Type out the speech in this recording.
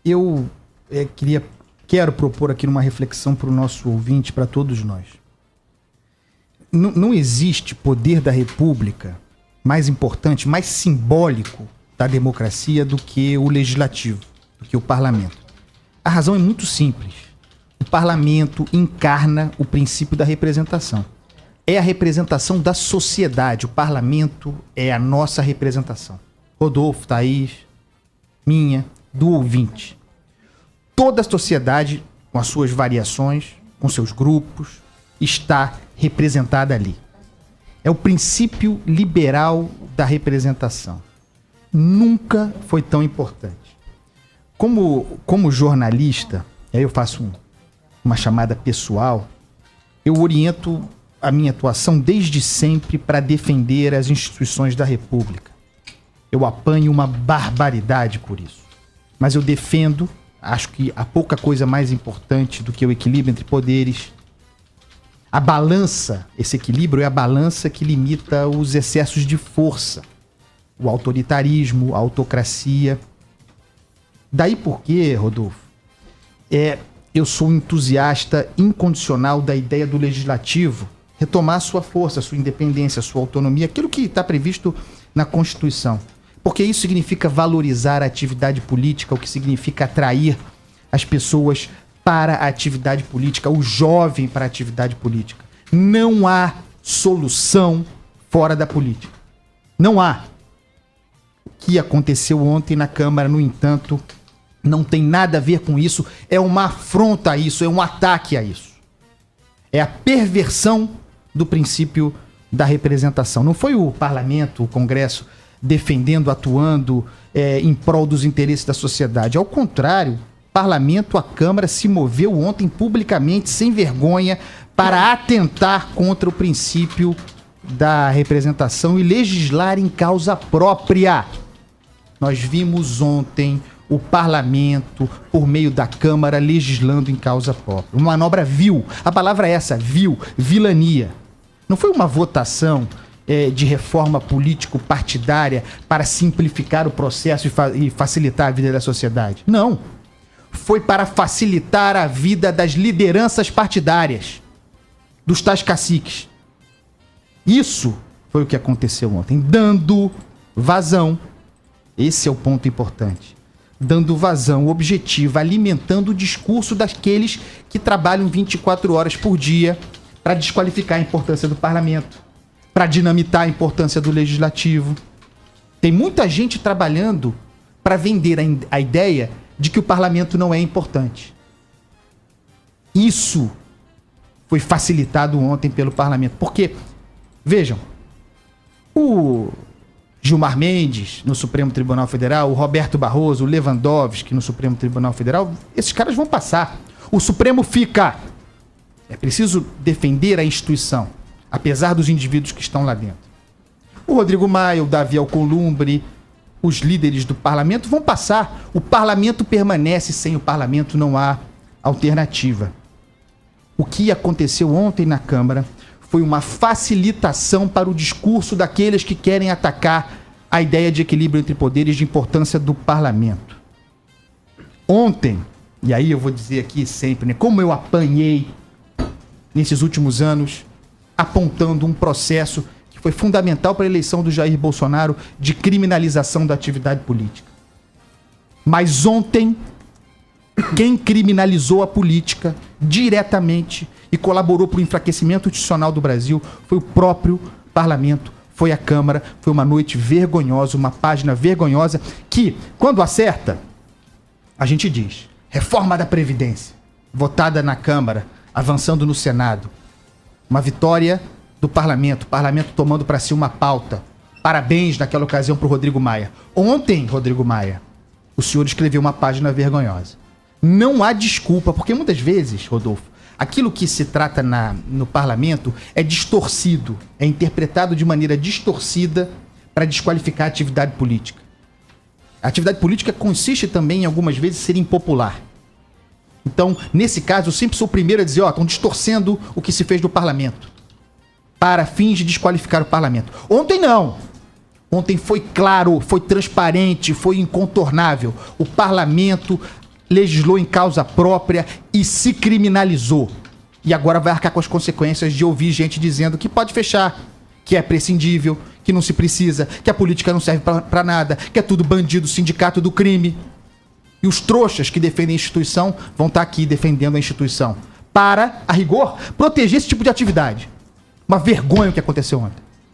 eu quero propor aqui uma reflexão para o nosso ouvinte, para todos nós. Não existe poder da República mais importante, mais simbólico da democracia do que o legislativo, do que o parlamento. A razão é muito simples. O parlamento encarna o princípio da representação. É a representação da sociedade. O parlamento é a nossa representação. Rodolfo, Thaís, minha, do ouvinte. Toda a sociedade, com as suas variações, com seus grupos, está representada ali. É o princípio liberal da representação. Nunca foi tão importante. Como jornalista, aí eu faço uma chamada pessoal, eu oriento a minha atuação desde sempre para defender as instituições da República. Eu apanho uma barbaridade por isso. Mas eu defendo, acho que há pouca coisa mais importante do que o equilíbrio entre poderes. A balança, esse equilíbrio é a balança que limita os excessos de força, o autoritarismo, a autocracia. Daí porque, Rodolfo, eu sou um entusiasta incondicional da ideia do legislativo retomar sua força, sua independência, sua autonomia, aquilo que está previsto na Constituição. Porque isso significa valorizar a atividade política, o que significa atrair as pessoas para a atividade política, o jovem para a atividade política. Não há solução fora da política. Não há. O que aconteceu ontem na Câmara, no entanto, não tem nada a ver com isso. É uma afronta a isso, é um ataque a isso. É a perversão do princípio da representação. Não foi o parlamento, o Congresso, defendendo, atuando em prol dos interesses da sociedade. Ao contrário, o parlamento, a Câmara, se moveu ontem publicamente, sem vergonha, para atentar contra o princípio da representação e legislar em causa própria. Nós vimos ontem o parlamento, por meio da Câmara, legislando em causa própria. Uma manobra vil. A palavra é essa, vil, vilania. Não foi uma votação de reforma político-partidária para simplificar o processo e facilitar a vida da sociedade. Não. Foi para facilitar a vida das lideranças partidárias, dos tais caciques. Isso foi o que aconteceu ontem, dando vazão. Esse é o ponto importante. Dando vazão objetiva, alimentando o discurso daqueles que trabalham 24 horas por dia para desqualificar a importância do parlamento, para dinamitar a importância do legislativo. Tem muita gente trabalhando para vender a ideia de que o parlamento não é importante. Isso foi facilitado ontem pelo parlamento. Porque, vejam, o Gilmar Mendes no Supremo Tribunal Federal, o Roberto Barroso, o Lewandowski no Supremo Tribunal Federal, esses caras vão passar. O Supremo fica. É preciso defender a instituição, apesar dos indivíduos que estão lá dentro. O Rodrigo Maia, o Davi Alcolumbre, os líderes do parlamento vão passar. O parlamento permanece, sem o parlamento não há alternativa. O que aconteceu ontem na Câmara foi uma facilitação para o discurso daqueles que querem atacar a ideia de equilíbrio entre poderes, de importância do parlamento. Ontem, e aí eu vou dizer aqui sempre, né, como eu apanhei nesses últimos anos, apontando um processo que foi fundamental para a eleição do Jair Bolsonaro de criminalização da atividade política. Mas ontem, quem criminalizou a política diretamente e colaborou para o enfraquecimento institucional do Brasil foi o próprio parlamento, foi a Câmara. Foi uma noite vergonhosa, uma página vergonhosa que, quando acerta, a gente diz: reforma da Previdência, votada na Câmara, avançando no Senado. Uma vitória do parlamento, o parlamento tomando para si uma pauta. Parabéns naquela ocasião para o Rodrigo Maia. Ontem, Rodrigo Maia, o senhor escreveu uma página vergonhosa. Não há desculpa, porque muitas vezes, Rodolfo, aquilo que se trata no parlamento é distorcido, é interpretado de maneira distorcida para desqualificar a atividade política. A atividade política consiste também, em algumas vezes, ser impopular. Então, nesse caso, eu sempre sou o primeiro a dizer, estão distorcendo o que se fez do parlamento para fins de desqualificar o parlamento. Ontem não. Ontem foi claro, foi transparente, foi incontornável. O parlamento legislou em causa própria e se criminalizou. E agora vai arcar com as consequências de ouvir gente dizendo que pode fechar, que é prescindível, que não se precisa, que a política não serve pra nada, que é tudo bandido, sindicato do crime. E os trouxas que defendem a instituição vão estar aqui defendendo a instituição para, a rigor, proteger esse tipo de atividade. Uma vergonha o que aconteceu ontem.